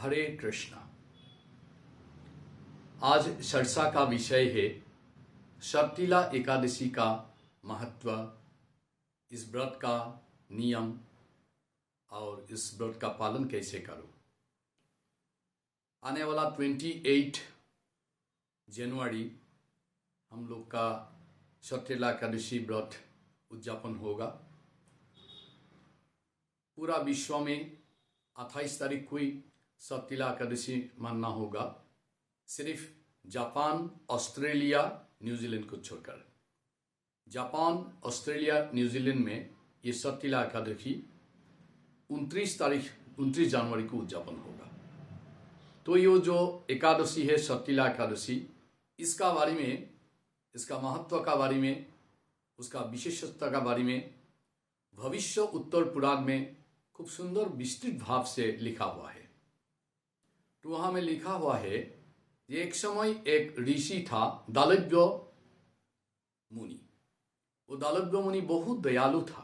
हरे कृष्णा। आज चर्चा का विषय है शर्तिला एकादशी का महत्व, इस व्रत का नियम और इस व्रत का पालन कैसे करूं। आने वाला 28 जनवरी हम लोग का शर्तिला एकादशी व्रत उद्यापन होगा। पूरा विश्व में 28 तारीख को ही शर्तिला एकादशी मानना होगा, सिर्फ जापान, ऑस्ट्रेलिया, न्यूजीलैंड को छोड़कर। जापान, ऑस्ट्रेलिया, न्यूजीलैंड में ये शर्तिला एकादशी 29 जनवरी को उद्यापन होगा। तो ये जो एकादशी है शर्तिला एकादशी, इसका बारे में, इसका महत्व का बारे में, उसका विशेषता का बारे में भविष्य उत्तर पुराण में खूब सुंदर विस्तृत भाव से लिखा हुआ है। तो वहां में लिखा हुआ है, एक समय एक ऋषि था दालव्य मुनि। वो दालव्य मुनि बहुत दयालु था।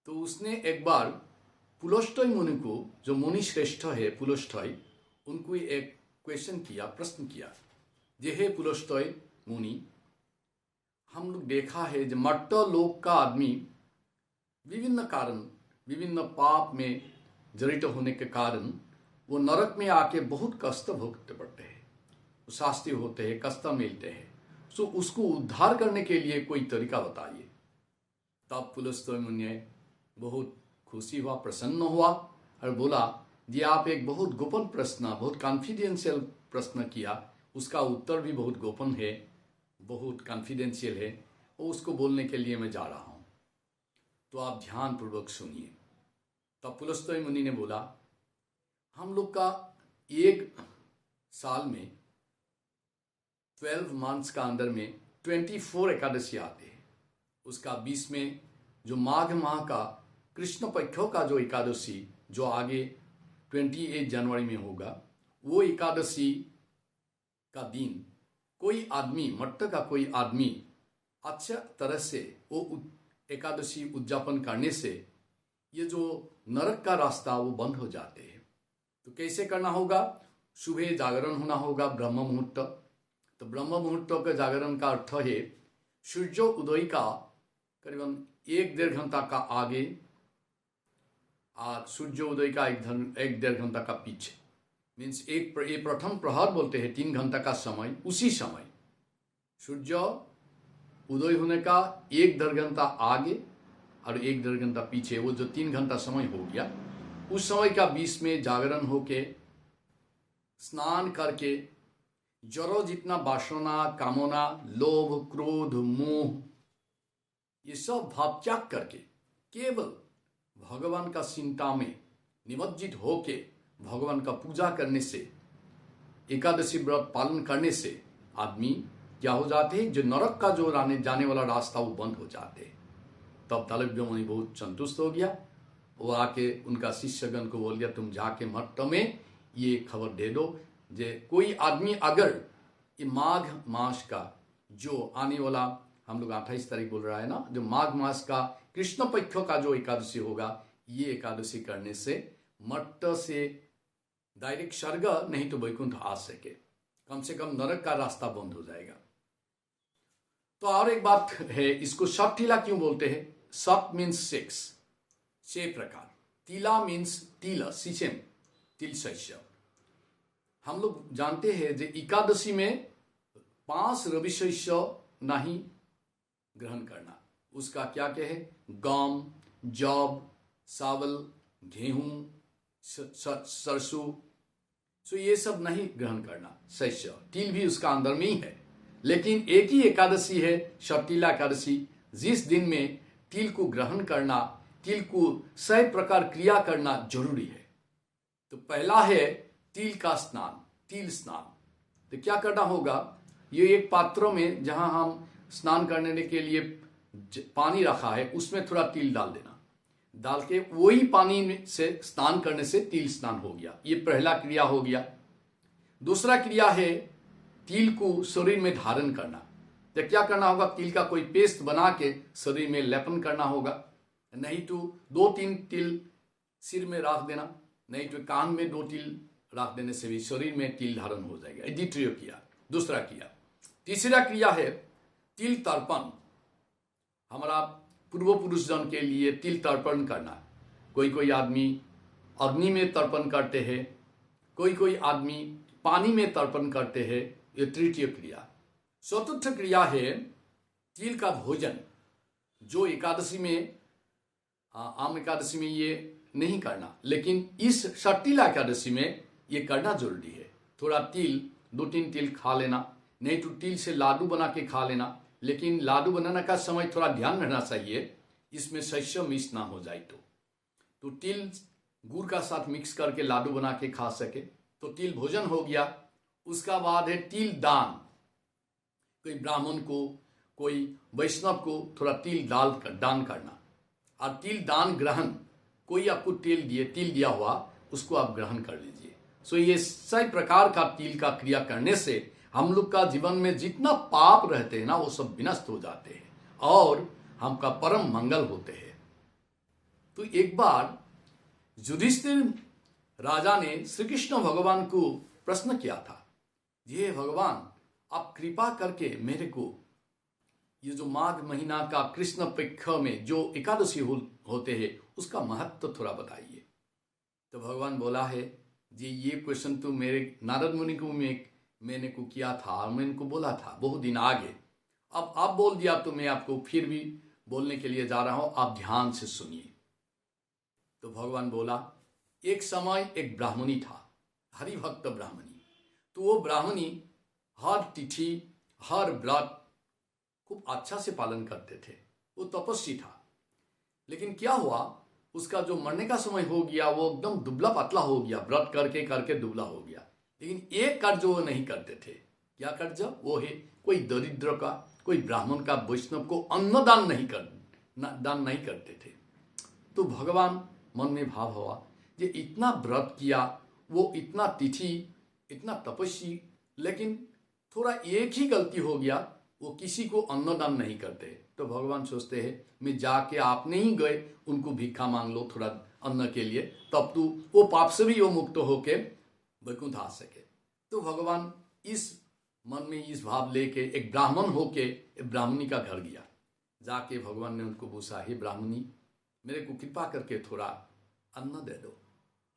तो उसने एक बार पुलस्त्य मुनि को, जो मुनि श्रेष्ठ है पुलस्त्य, उनको एक क्वेश्चन किया, प्रश्न किया, जे हे पुलस्त्य मुनि, हम लोग देखा है जो मर्त्य लोक का आदमी विभिन्न कारण, विभिन्न पाप में जड़ित होने के कारण वो नरक में आके बहुत कष्ट भोगते पड़ते हैं, शास्ति होते हैं, कष्ट मिलते हैं। सो उसको उद्धार करने के लिए कोई तरीका बताइए। तब पुलस्त्य मुनि ने बहुत खुशी हुआ, प्रसन्न हुआ और बोला, जी आप एक बहुत गोपन प्रश्न, बहुत कॉन्फिडेंशियल प्रश्न किया, उसका उत्तर भी बहुत गोपन है, बहुत कॉन्फिडेंशियल है, और उसको बोलने के लिए मैं जा रहा हूं, तो आप ध्यान पूर्वक सुनिए। तब पुलस्त्य मुनि ने बोला, हम लोग का एक साल में 12 मंथ्स का अंदर में 24 एकादशी आते हैं। उसका 20 में जो माघ माह का कृष्ण पक्षों का जो एकादशी, जो आगे 28 जनवरी में होगा, वो एकादशी का दिन कोई आदमी, मर्त्य का कोई आदमी अच्छा तरह से वो एकादशी उद्यापन करने से ये जो नरक का रास्ता वो बंद हो जाते हैं। तो कैसे करना होगा? सुबह जागरण होना होगा, ब्रह्म मुहूर्त। तो ब्रह्म मुहूर्त का जागरण का अर्थ है सूर्य उदय का करीबन 1-1.5 घंटा का आगे और सूर्य उदय का 1-1.5 घंटा का पीछे, मीन्स ये प्रथम प्रहर बोलते हैं, 3 घंटा का समय। उसी समय सूर्य उदय होने का 1-1.5 घंटा आगे और 1-1.5 घंटा पीछे, वो जो 3 घंटा समय हो गया, उस समय का 20 में जागरण होके स्नान करके जरो जितना वासना, कामना, लोभ, क्रोध, मोह, ये सब भाव त्याग करके केवल भगवान का चिंता में निमज्जित होके भगवान का पूजा करने से, एकादशी व्रत पालन करने से आदमी क्या हो जाते हैं, जो नरक का जो जाने वाला रास्ता वो बंद हो जाते हैं। तब दालव्य मुनि बहुत संतुष्ट हो गया। वो आके उनका शिष्यगण को बोल गया, तुम जाके मर्त्य में ये खबर दे दो, जे कोई आदमी अगर ये माघ मास का जो आने वाला, हम लोग 28 तारीख बोल रहा है ना, जो माघ मास का कृष्ण पक्ष का जो एकादशी होगा, ये एकादशी करने से मर्त्य से डायरेक्ट स्वर्ग नहीं तो वैकुंठ आ सके, कम से कम नरक का रास्ता बंद हो जाएगा। तो और एक बात है, इसको शर्तिला क्यों बोलते हैं? सत मीन्स 6 प्रकार, तिला मीन्स तिल, सीचम, तिल शस्य। हम लोग जानते हैं जो एकादशी में 5 रवि शस्य नहीं ग्रहण करना। उसका क्या क्या है? गम, जौ, चावल, गेहूं, सरसों, सो ये सब नहीं ग्रहण करना। शस्य, तिल भी उसका अंदर में ही है। लेकिन एक ही एकादशी है शर्तिला एकादशी, जिस दिन में तिल को ग्रहण करना, तिल को 6 प्रकार क्रिया करना जरूरी है। तो पहला है तिल का स्नान, तिल स्नान। तो क्या करना होगा? ये एक पात्र में जहां हम स्नान करने के लिए पानी रखा है, उसमें थोड़ा तिल डाल देना, डाल के वही पानी से स्नान करने से तिल स्नान हो गया। ये पहला क्रिया हो गया। दूसरा क्रिया है तिल को शरीर में धारण करना। तो क्या करना होगा? तिल का कोई पेस्ट बना के शरीर में लेपन करना होगा, नहीं तो 2-3 तिल सिर में रख देना, नहीं तो कान में 2 तिल रख देने से भी शरीर में तिल धारण हो जाएगा। द्वितीय क्रिया। दूसरा क्रिया। तीसरा क्रिया है तिल तर्पण। हमारा पूर्व पुरुष जन के लिए तिल तर्पण करना। कोई कोई आदमी अग्नि में तर्पण करते हैं, कोई कोई आदमी पानी में तर्पण करते हैं। ये तृतीय क्रिया। चतुर्थ क्रिया है तिल का भोजन, जो एकादशी में, आम एकादशी में ये नहीं करना, लेकिन इस षट्टिला एकादशी में ये करना जरूरी है। थोड़ा तिल, 2-3 तिल खा लेना, नहीं तो तिल से लाडू बना के खा लेना। लेकिन लाडू बनाने का समय थोड़ा ध्यान रहना चाहिए, इसमें शस्य मिक्स ना हो जाए। तो तिल गुड़ का साथ मिक्स करके लाडू बना के खा सके तो तिल भोजन हो गया। उसका बाद है तिल दान। कोई ब्राह्मण को, कोई वैष्णव को थोड़ा तिल दान करना। और तिल दान ग्रहण, कोई आपको तिल दिया हुआ, उसको आप ग्रहण कर लीजिए। सो ये सही प्रकार का तिल का क्रिया करने से हम लोग का जीवन में जितना पाप रहते हैं ना, वो सब विनष्ट हो जाते हैं और हमका परम मंगल होते हैं। तो एक बार युधिष्ठिर राजा ने श्री कृष्ण भगवान को प्रश्न किया था, ये भगवान आप कृपा करके मेरे को ये जो माघ महीना का कृष्ण पक्ष में जो एकादशी होते हैं उसका महत्व थोड़ा बताइए। तो भगवान बोला है, जी ये क्वेश्चन तो मेरे नारद मुनि को मैंने को किया था, मैंने को बोला था बहुत दिन आगे। अब आप बोल दिया तो मैं आपको फिर भी बोलने के लिए जा रहा हूं, आप ध्यान से सुनिए। तो भगवान बोला, एक समय एक ब्राह्मणी था, हरिभक्त ब्राह्मणी। तो वो ब्राह्मणी हर तिथि, हर व्रत खूब अच्छा से पालन करते थे। वो तपस्वी था। लेकिन क्या हुआ, उसका जो मरने का समय हो गया वो एकदम दुबला पतला हो गया, व्रत करके करके दुबला हो गया। लेकिन एक कर्ज वो नहीं करते थे। क्या कर्ज? वो है कोई दरिद्र का, कोई ब्राह्मण का, वैष्णव को अन्नदान नहीं करते थे। तो भगवान मन में भाव हुआ, ये इतना व्रत किया, वो इतना तिथि, इतना तपस्वी, लेकिन थोड़ा एक ही गलती हो गया, वो किसी को अन्नदान नहीं करते। तो भगवान सोचते हैं, मैं जाके आप नहीं गए उनको भिक्षा मांग लो थोड़ा अन्न के लिए, तब तो वो पाप से भी वो मुक्त होके वैकुंठ आ सके। तो भगवान इस मन में इस भाव लेके एक ब्राह्मण होके एक ब्राह्मणी का घर गया। जाके भगवान ने उनको पूछा, हे ब्राह्मणी, मेरे को कृपा करके थोड़ा अन्न दे दो।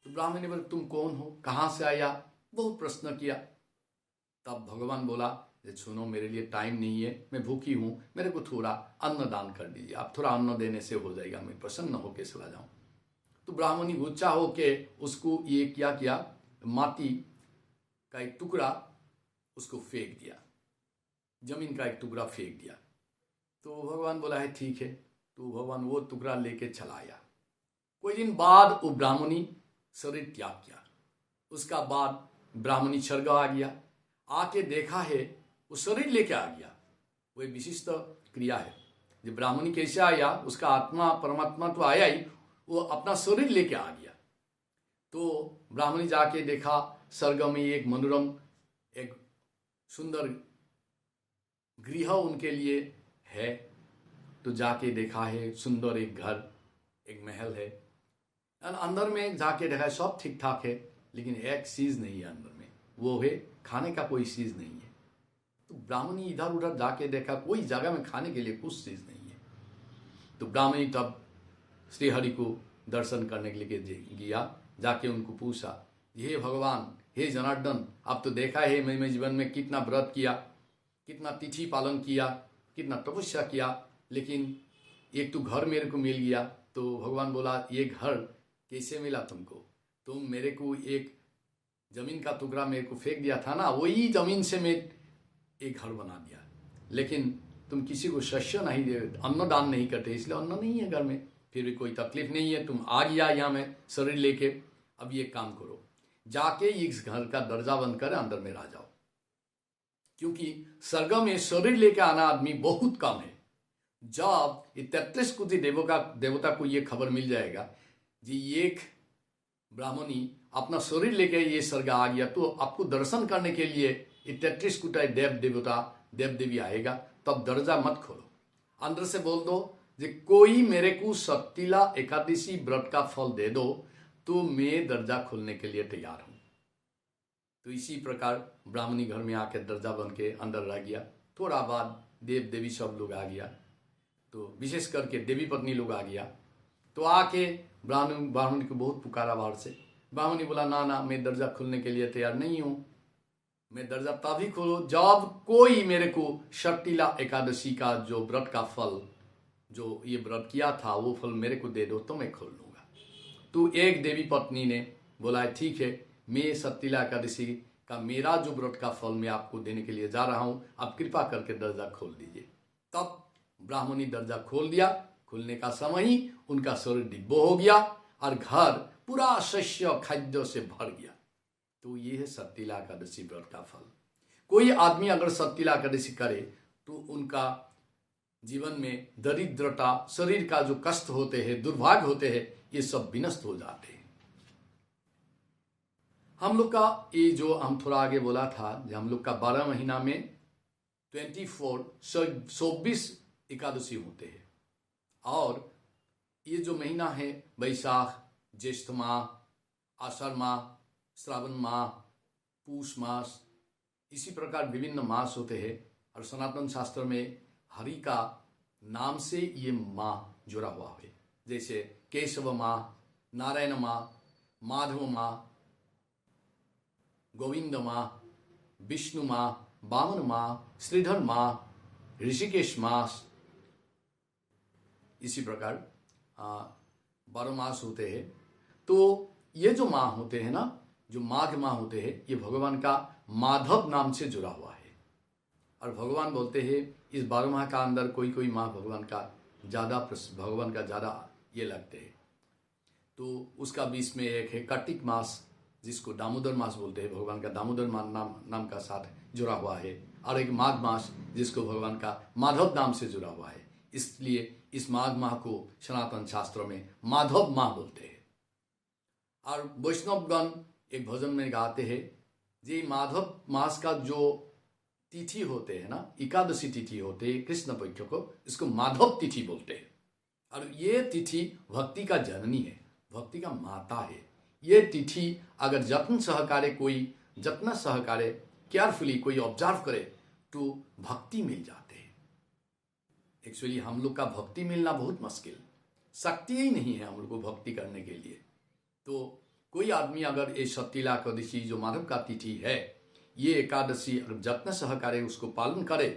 तो ब्राह्मण ने बोला, तुम कौन हो, कहाँ से आया, बहुत प्रश्न किया। तब भगवान बोला, सुनो मेरे लिए टाइम नहीं है, मैं भूखी हूँ, मेरे को थोड़ा अन्न दान कर दीजिए, आप थोड़ा अन्न देने से हो जाएगा, मैं प्रसन्न होके चला जाऊँ। तो ब्राह्मणी गुस्सा होके उसको ये क्या किया, माटी का एक टुकड़ा उसको फेंक दिया, जमीन का एक टुकड़ा फेंक दिया। तो भगवान बोला है ठीक है। तो भगवान वो टुकड़ा लेके चला आया। कोई दिन बाद वो ब्राह्मणी शरीर त्याग किया। उसका बाद ब्राह्मणी स्वर्ग आ गया। आके देखा है वो शरीर लेके आ गया। वो एक विशिष्ट क्रिया है। जब ब्राह्मणी कैसे आया, उसका आत्मा परमात्मा तो आया ही, वो अपना शरीर लेके आ गया। तो ब्राह्मणी जाके देखा स्वर्ग में एक मनोरम, एक सुंदर गृह उनके लिए है। तो जाके देखा है सुंदर एक घर, एक महल है। अंदर में जाके देखा है सब ठीक ठाक है, लेकिन एक चीज नहीं है अंदर में, वो है खाने का कोई चीज नहीं है। तो ब्राह्मणी इधर उधर जाके देखा कोई जगह में खाने के लिए कुछ चीज नहीं है। तो ब्राह्मणी तब श्रीहरि को दर्शन करने के लिए गया। जाके उनको पूछा, हे भगवान, हे जनार्दन, आप तो देखा है मैं जीवन में कितना व्रत किया, कितना तिथि पालन किया, कितना तपस्या किया, लेकिन एक तो घर मेरे को मिल गया। तो भगवान बोला, ये घर कैसे मिला तुमको? तुम मेरे को एक जमीन का टुकड़ा मेरे को फेंक दिया था ना, वही जमीन से मैं एक घर बना दिया। लेकिन तुम किसी को शस्य नहीं दे, अन्न दान नहीं करते, इसलिए अन्न नहीं है घर में। फिर भी कोई तकलीफ नहीं है, तुम आ गया यहाँ में शरीर लेके। अब ये काम करो, जाके इस घर का दरजा बंद कर अंदर में आ जाओ, क्योंकि स्वर्ग में शरीर लेके आना आदमी बहुत कम है। जब ये 33 कोटि देवता को ये खबर मिल जाएगा जी एक ब्राह्मणी अपना शरीर लेके ये स्वर्ग आ गया, तो आपको दर्शन करने के लिए ये 33 कोटि देव देवी आएगा, तब दरजा मत खोलो, अंदर से बोल दो कि कोई मेरे को षट्टिला एकादशी व्रत का फल दे दो, तो मैं दर्जा खोलने के लिए तैयार हूँ। तो इसी प्रकार ब्राह्मणी घर में आके दर्जा बन के अंदर रह गया। थोड़ा बाद देव देवी सब लोग आ गया, तो विशेष करके देवी पत्नी लोग आ गया। तो आके ब्राह्मणी को बहुत पुकारा बाहर से। ब्राह्मणी बोला ना ना, मैं दर्जा खोलने के लिए तैयार नहीं हूँ। मैं दर्जा तभी खोलो जब कोई मेरे को शर्तिला एकादशी का जो व्रत का फल, जो ये व्रत किया था वो फल मेरे को दे दो तो मैं खोल लूंगा। तो एक देवी पत्नी ने बोला ठीक है, मैं शर्तिला एकादशी का मेरा जो व्रत का फल मैं आपको देने के लिए जा रहा हूं, आप कृपा करके दर्जा खोल दीजिए। तब ब्राह्मणी दर्जा खोल दिया। खुलने का समय ही उनका शरीर दिव्य हो गया और घर पूरा शस्य खाद्य से भर गया। तो ये है शर्तिला एकादशी व्रत का फल। कोई आदमी अगर शर्तिला एकादशी करे तो उनका जीवन में दरिद्रता, शरीर का जो कष्ट होते हैं, दुर्भाग्य होते हैं, ये सब विनष्ट हो जाते हैं। हम लोग का ये जो हम थोड़ा आगे बोला था, हम लोग का 12 महीना में 24 एकादशी होते हैं। और ये जो महीना है वैशाख, ज्येष्ठ माह, आषाढ़ माह, श्रावण माह, पूष मास, इसी प्रकार विभिन्न मास होते हैं। और सनातन शास्त्र में हरि का नाम से ये माह जुड़ा हुआ है, जैसे केशव माह, नारायण माह, माधव माह, गोविंद माह, विष्णु माह, वामन माह, श्रीधर माह, ऋषिकेश मास, इसी प्रकार 12 मास होते हैं। तो ये जो माह होते हैं ना, जो माघ माह होते हैं, ये भगवान का माधव नाम से जुड़ा हुआ है। और भगवान बोलते हैं इस 12 माह का अंदर कोई कोई माह भगवान का ज़्यादा ये लगते हैं। तो उसका बीच में एक है कार्तिक मास, जिसको दामोदर मास बोलते हैं, भगवान का दामोदर नाम का साथ जुड़ा हुआ है। और एक माघ मास जिसको भगवान का माधव नाम से जुड़ा हुआ है। इसलिए इस माघ माह को सनातन शास्त्रों में माधव माह बोलते हैं। और वैष्णवगण एक भजन में गाते हैं, ये माधव मास का जो तिथि होते हैं ना, एकादशी तिथि होते हैं कृष्ण पक्ष को, इसको माधव तिथि बोलते हैं। और ये तिथि भक्ति का जननी है, भक्ति का माता है। ये तिथि अगर जत्न सहकारे केयरफुली कोई ऑब्जर्व करे तो भक्ति मिल जाते हैं। एक्चुअली हम लोग का भक्ति मिलना बहुत मुश्किल, शक्ति ही नहीं है हम लोग को भक्ति करने के लिए। तो कोई आदमी अगर ये शर्तिला एकादशी जो माधव का तिथि है, ये एकादशी अगर जत्न सहकारे उसको पालन करे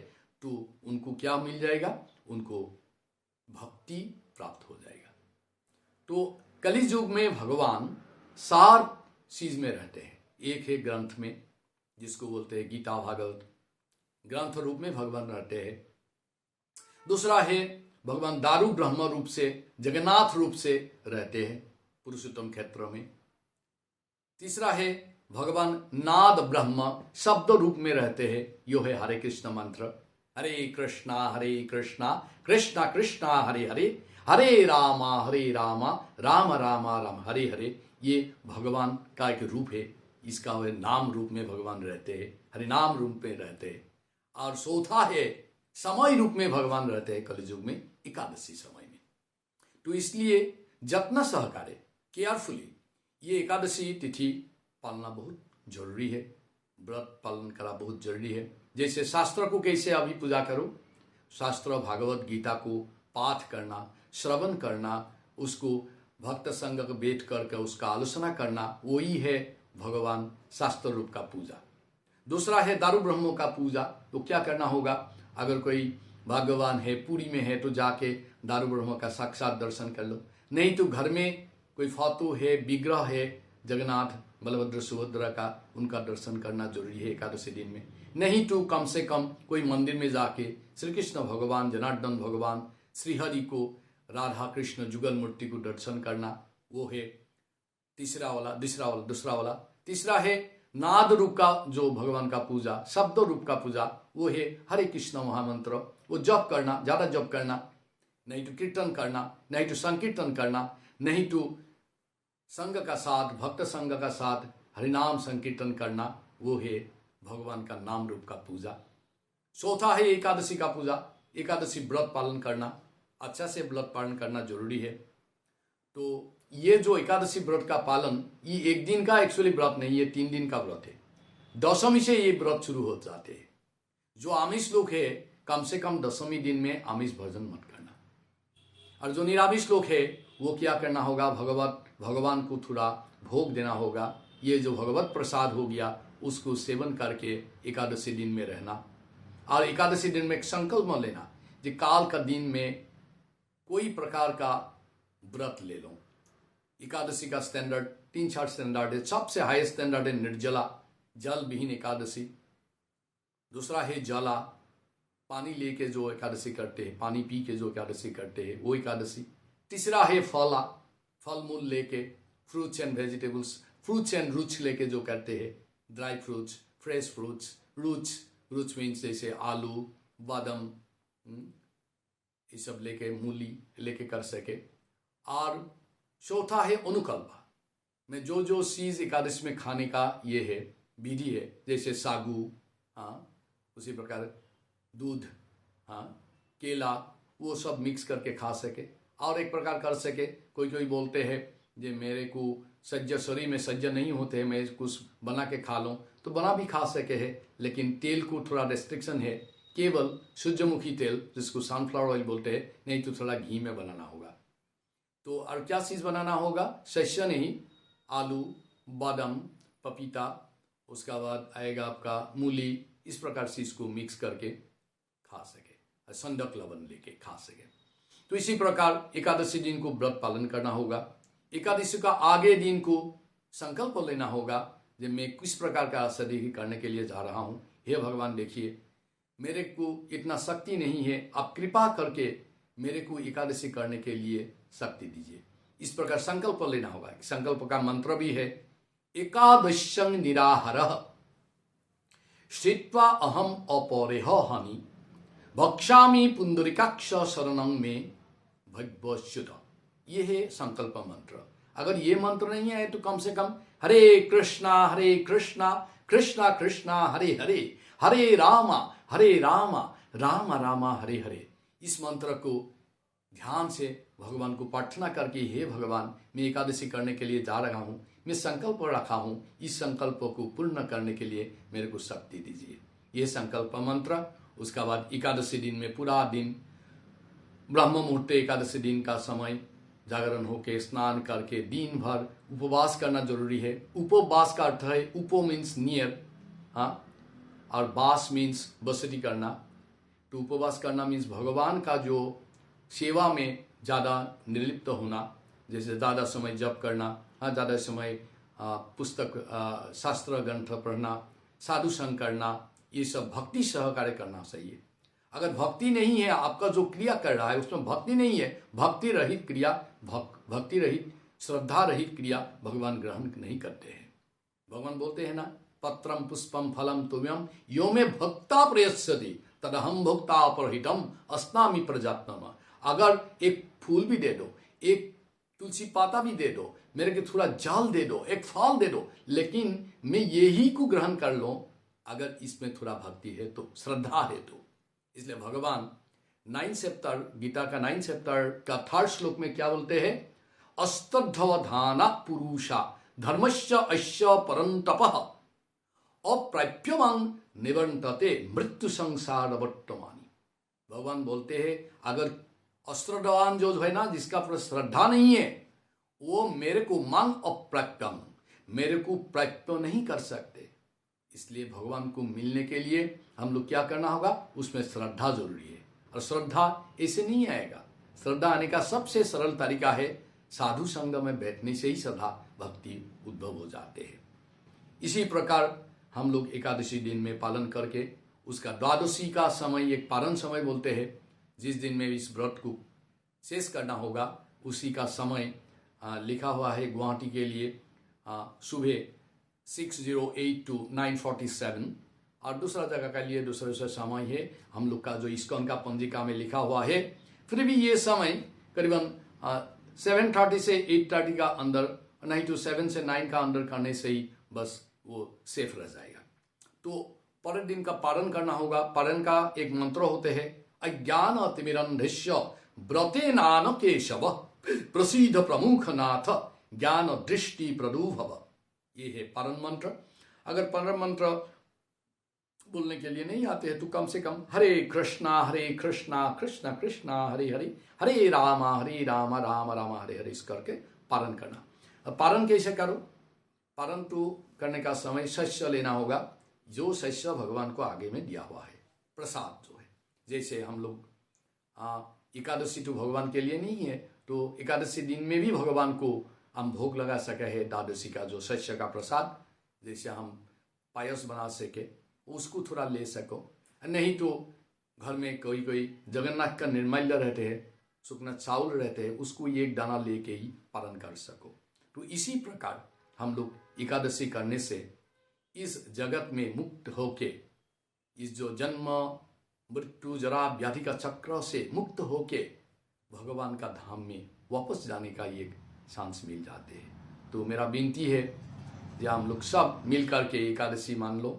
तो उनको क्या मिल जाएगा? उनको भक्ति प्राप्त हो जाएगा। तो कलि युग में भगवान 4 चीज में रहते हैं। एक है ग्रंथ में, जिसको बोलते हैं गीता भागवत, ग्रंथ रूप में भगवान रहते हैं। दूसरा है भगवान दारू ब्रह्म रूप से, जगन्नाथ रूप से रहते हैं पुरुषोत्तम क्षेत्र में। तीसरा है भगवान नाद ब्रह्म शब्द रूप में रहते हैं, यो है हरे कृष्ण मंत्र, हरे कृष्णा कृष्णा कृष्णा हरे हरे, हरे रामा राम रामा राम हरे हरे। ये भगवान का एक रूप है, इसका वह नाम रूप में भगवान रहते हैं, हरि नाम रूप में रहते हैं। और चौथा है समय रूप में भगवान रहते हैं कलियुग में, एकादशी समय में। तो इसलिए जत्न सहकारे केयरफुली ये एकादशी तिथि पालना बहुत जरूरी है, व्रत पालन करा बहुत जरूरी है। जैसे शास्त्र को कैसे अभी पूजा करो, शास्त्र भागवत गीता को पाठ करना, श्रवण करना, उसको भक्त संग बैठ करके उसका आलोचना करना, वही है भगवान शास्त्र रूप का पूजा। दूसरा है दारू ब्रह्मों का पूजा। तो क्या करना होगा? अगर कोई भगवान है, पुरी में है, तो जाके दारू ब्रह्म का साक्षात दर्शन कर लो। नहीं तो घर में कोई फातू है, विग्रह है जगन्नाथ बलभद्र सुभद्रा का, उनका दर्शन करना जरूरी है एकादशी दिन में। नहीं तो कम से कम कोई मंदिर में जाके श्री कृष्ण भगवान, जनार्दन भगवान, श्रीहरि को, राधा कृष्ण जुगल मूर्ति को दर्शन करना, वो है दूसरा वाला। तीसरा है नाद रूप का जो भगवान का पूजा, शब्द रूप का पूजा, वो है हरे कृष्ण महामंत्र, वो जप करना, ज्यादा जप करना, नहीं तो कीर्तन करना, नहीं तो संकीर्तन करना, नहीं तो संघ का साथ, भक्त संघ का साथ हरिनाम संकीर्तन करना, वो है भगवान का नाम रूप का पूजा। चौथा है एकादशी का पूजा, एकादशी व्रत पालन करना, अच्छा से व्रत पालन करना जरूरी है। तो ये जो एकादशी व्रत का पालन, ये एक दिन का एक्चुअली व्रत नहीं, ये 3 दिन का व्रत है। दशमी से ये व्रत शुरू हो जाते हैं। जो आमिष लोग है कम से कम दशमी दिन में आमिष भोजन मत करना, और जो निरामिष लोग है वो क्या करना होगा, भगवान को थोड़ा भोग देना होगा। ये जो भगवत प्रसाद हो गया उसको सेवन करके एकादशी दिन में रहना, और एकादशी दिन में एक संकल्प लेना कि काल का दिन में कोई प्रकार का व्रत ले लो। एकादशी का स्टैंडर्ड 3-4 स्टैंडर्ड है। सबसे हाईएस्ट स्टैंडर्ड है निर्जला, जल विहीन एकादशी। दूसरा है जला, पानी लेके जो एकादशी करते हैं, पानी पी के जो एकादशी करते हैं वो एकादशी। तीसरा है फला, फल मूल लेके, fruits and vegetables, fruits and roots लेके जो करते हैं, dry fruits, fresh fruits, roots means जैसे आलू, बादाम, ये सब लेके, मूली लेके कर सके। और चौथा है अनुकल्प में जो चीज एकादशी में खाने का ये है विधि है, जैसे सागू, उसी प्रकार दूध, केला, वो सब मिक्स करके खा सके। और एक प्रकार कर सके, कोई बोलते हैं जे मेरे को शरीर में सज्जन नहीं होते, मैं कुछ बना के खा लूँ, तो बना भी खा सके है, लेकिन तेल को थोड़ा रेस्ट्रिक्शन है, केवल सूर्यमुखी तेल जिसको सनफ्लावर ऑयल बोलते हैं, नहीं तो थोड़ा घी में बनाना होगा। तो और क्या चीज़ बनाना होगा, शस्य नहीं, आलू, बादाम, पपीता, उसका बाद आएगा आपका मूली, इस प्रकार से इसको मिक्स करके खा सके, संडक लवण लेके खा सके। तो इसी प्रकार एकादशी दिन को व्रत पालन करना होगा। एकादशी का आगे दिन को संकल्प लेना होगा कि मैं किस प्रकार का आसक्ति करने के लिए जा रहा हूँ। हे भगवान देखिए, मेरे को इतना शक्ति नहीं है, आप कृपा करके मेरे को एकादशी करने के लिए शक्ति दीजिए। इस प्रकार संकल्प लेना होगा। संकल्प का मंत्र भी है, एकादशं निराहारः श्रित्वा अहम अपरेह हनि भक्षामि पुंडरीकाक्ष शरणं मे भगवच्युत। ये है संकल्प मंत्र। अगर ये मंत्र नहीं है तो कम से कम हरे कृष्णा कृष्णा कृष्णा हरे हरे, हरे रामा राम राम हरे हरे, इस मंत्र को ध्यान से भगवान को प्रार्थना करके, हे भगवान मैं एकादशी करने के लिए जा रहा हूँ, मैं संकल्प रखा हूँ, इस संकल्प को पूर्ण करने के लिए मेरे को शक्ति दीजिए। ये संकल्प मंत्र। उसका बाद एकादशी दिन में पूरा दिन ब्रह्म मुहूर्त एकादशी दिन का समय जागरण होके स्नान करके दिन भर उपवास करना जरूरी है। उपवास का अर्थ है, उपो मीन्स नियर, और वास मीन्स बसती करना। तो उपवास करना मीन्स भगवान का जो सेवा में ज़्यादा निर्लिप्त होना, जैसे ज़्यादा समय जप करना, ज़्यादा समय पुस्तक शास्त्र ग्रंथ पढ़ना, साधु संग करना, ये सब भक्ति सहकार्य करना चाहिए। अगर भक्ति नहीं है, आपका जो क्रिया कर रहा है उसमें भक्ति नहीं है, भक्ति रहित क्रिया, भक्ति रहित श्रद्धा रहित क्रिया भगवान ग्रहण नहीं करते हैं। भगवान बोलते हैं ना, पत्रम पुष्पम फलम तुम्यम यो में भक्ता प्रयस्यति तदहम भक्ता अपरहितम अस्नामि प्रजात्म। अगर एक फूल भी दे दो, एक तुलसी पाता भी दे दो, मेरे को थोड़ा जल दे दो, एक फल दे दो, लेकिन मैं यही को ग्रहण कर लूं अगर इसमें थोड़ा भक्ति है तो, श्रद्धा है तो। इसलिए भगवान 9 चैप्टर, गीता का 9 चैप्टर का 3rd श्लोक में क्या बोलते हैं, अस्तद्धवधाना पुरुषा धर्मस्य अस्य परंतपः अप्राप्यमां निवर्तते मृत्यु संसार वर्तमानी। भगवान बोलते हैं अगर अश्रद्धावान जो है ना, जिसका पर श्रद्धा नहीं है, वो मेरे को मांग अप्राप्यम, मेरे को प्राप्त नहीं कर सकते। इसलिए भगवान को मिलने के लिए हम लोग क्या करना होगा, उसमें श्रद्धा जरूरी है। और श्रद्धा ऐसे नहीं आएगा। श्रद्धा आने का सबसे सरल तरीका है, साधु संग में बैठने से ही श्रद्धा भक्ति उद्भव हो जाते हैं। इसी प्रकार हम लोग एकादशी दिन में पालन करके उसका द्वादशी का समय एक पारण समय बोलते हैं, जिस दिन में इस व्रत को शेष करना होगा उसी का समय लिखा हुआ है गुवाहाटी के लिए सुबह 6:08 to 9:47, और दूसरा जगह का लिए दूसरा समय है हम लोग का जो इस्कॉन का पंजिका में लिखा हुआ है। फिर भी ये समय करीबन 7:30 से 8:30 का अंदर, नहीं तो 7 से 9 का अंदर करने से ही बस वो सेफ रह जाएगा। तो पर दिन का पारण करना होगा। पारण का एक मंत्र होते हैं, अज्ञान तिमिरंधिष्य व्रते नान केशव प्रसीद प्रमुख नाथ ज्ञान दृष्टि प्रदुभव। ये है परम मंत्र। अगर परम मंत्र बोलने के लिए नहीं आते हैं तो कम से कम हरे कृष्णा कृष्ण कृष्णा हरे हरे, हरे राम राम राम हरे हरे इस करके पारण करना। अब पारण कैसे करो? पारण तो करने का समय शस्य लेना होगा, जो शस्य भगवान को आगे में दिया हुआ है, प्रसाद जो है। जैसे हम लोग एकादशी तो भगवान के लिए नहीं है, तो एकादशी दिन में भी भगवान को हम भोग लगा सके है द्वादशी का जो शस्य का प्रसाद, जैसे हम पायस बना सके उसको थोड़ा ले सको। नहीं तो घर में कोई कोई जगन्नाथ का निर्माल्य रहते हैं, सुखना चावल रहते हैं, उसको एक दाना लेके ही पालन कर सको। तो इसी प्रकार हम लोग एकादशी करने से इस जगत में मुक्त होके, इस जो जन्म मृत्यु जरा व्याधि का चक्र से मुक्त होके भगवान का धाम में वापस जाने का एक चांस मिल जाते हैं। तो मेरा विनती है कि हम लोग सब मिल करके एकादशी मान लो।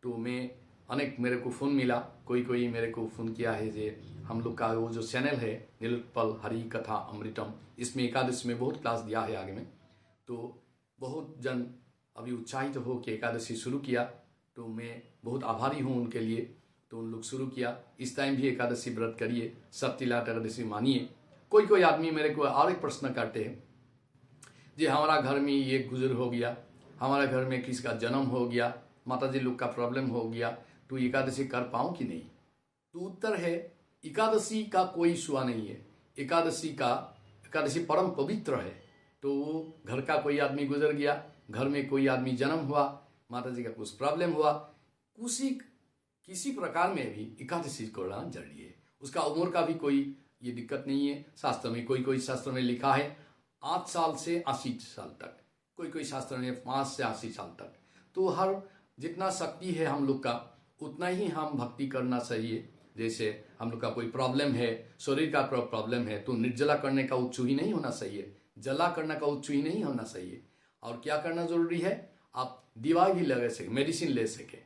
तो मैं अनेक मेरे को फ़ोन मिला, कोई मेरे को फ़ोन किया है जे हम लोग का वो जो चैनल है नीलोत्पल हरि कथा अमृतम, इसमें एकादशी में बहुत क्लास दिया है आगे में। तो बहुत जन अभी उत्साहित हो कि एकादशी शुरू किया, तो मैं बहुत आभारी हूँ उनके लिए। तो उन लोग शुरू किया, इस टाइम भी एकादशी व्रत करिए, सप्तिलाट एकादशी मानिए। कोई आदमी मेरे को और एक प्रश्न करते हैं जी हमारा घर में ये गुजर हो गया, हमारा घर में किसका जन्म हो गया, माताजी लोग का प्रॉब्लम हो गया, तो एकादशी कर पाऊँ कि नहीं? तो उत्तर है एकादशी का कोई सुआ नहीं है। एकादशी परम पवित्र है। तो घर का कोई आदमी गुजर गया, घर में कोई आदमी जन्म हुआ, माताजी का कुछ प्रॉब्लम हुआ, किसी प्रकार में भी एकादशी करना जरूरी है। उसका उम्र का भी कोई ये दिक्कत नहीं है। शास्त्र में कोई शास्त्र में लिखा है 8 साल से 80 साल तक, कोई शास्त्र में 5 से 80 साल तक। तो हर जितना शक्ति है हम लोग का उतना ही हम भक्ति करना चाहिए। जैसे हम लोग का कोई प्रॉब्लम है, शरीर का प्रॉब्लम है, तो निर्जला करने का उत्सु ही नहीं होना चाहिए, जला करने का उत्सु ही नहीं होना चाहिए। और क्या करना जरूरी है? आप दीवार भी लगा सके, मेडिसिन ले सके।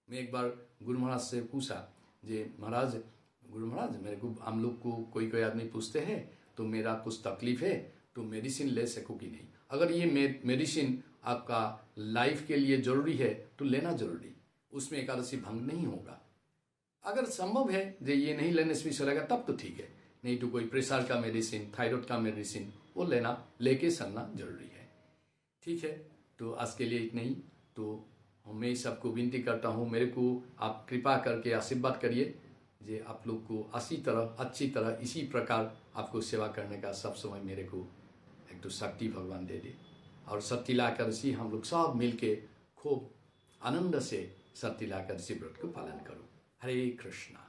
मैं एक बार गुरु महाराज से पूछा जे महाराज, गुरु महाराज मेरे को, हम लोग को कोई आदमी पूछते हैं तो मेरा कुछ तकलीफ है तो मेडिसिन ले सको कि नहीं? अगर ये मेडिसिन आपका लाइफ के लिए जरूरी है तो लेना जरूरी, उसमें एकादशी भंग नहीं होगा। अगर संभव है जो ये नहीं लेने से भी चलेगा तब तो ठीक है, नहीं तो कोई प्रेशर का मेडिसिन, थायराइड का मेडिसिन वो लेके चलना जरूरी है। ठीक है, तो आज के लिए इतना ही। तो मैं सबको विनती करता हूँ, मेरे को आप कृपा करके आशीर्वाद करिए जे आप लोग को अच्छी तरह इसी प्रकार आपको सेवा करने का सब समय मेरे को एक तो शक्ति भगवान दे दे। और सत्तिला एकादशी हम लोग सब मिलके खूब आनंद से सत्तिला एकादशी व्रत को पालन करो। हरे कृष्णा।